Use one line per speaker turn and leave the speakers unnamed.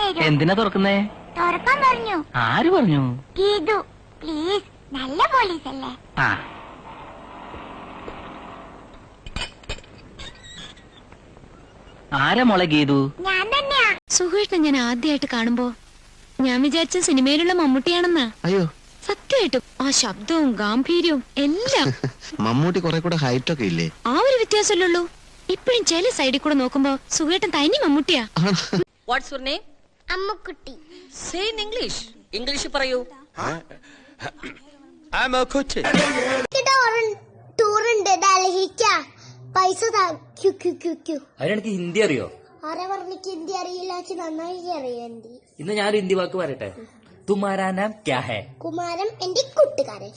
തരൂ.
എന്തിനാ തുറക്കുന്നേ?
തുറക്കാൻ പറഞ്ഞു.
ആര് പറഞ്ഞു?
ഗീതു പ്ലീസ്, നല്ല പോലീസ് അല്ലേ?
ആ ആരാ മോളെ ഗീതു?
ഞാൻ തന്നെയാ.
സുഖേട്ടനെ ഞാൻ ആദ്യമായിട്ട് കാണുമ്പോ ഞാൻ വിചാരിച്ച സിനിമയിലുള്ള മമ്മൂട്ടിയാണെന്നാ.
അയ്യോ,
സത്യമായിട്ടും ആ ശബ്ദവും ഗാംഭീര്യവും എല്ലാം.
മമ്മൂട്ടി കുറെ കൂടെ ഹൈറ്റ് ഒക്കെ ഇല്ലേ?
ആ ഒരു വ്യത്യാസമല്ലുള്ളൂ. ഇപ്പഴും ചില സൈഡിൽ കൂടെ നോക്കുമ്പോ സുഖേട്ടൻ തനി മമ്മൂട്ടിയാ.
What's your name?
Ammukutty.
Say in English. English പറയൂ.
ടൂറുണ്ട് ഡൽഹിക്കാ. പൈസ
അതിനെനിക്ക് ഹിന്ദി അറിയോ?
ആരെ പറഞ്ഞിക്ക് ഹിന്ദി അറിയില്ല? നന്നായി അറിയാം ഹിന്ദി.
ഇന്ന് ഞാനൊരു ഹിന്ദി വാക്ക് പറയട്ടെ. തുമാരാ നാം ക്യാ ഹൈ?
കുമാരം എന്റെ കൂട്ടുകാരൻ.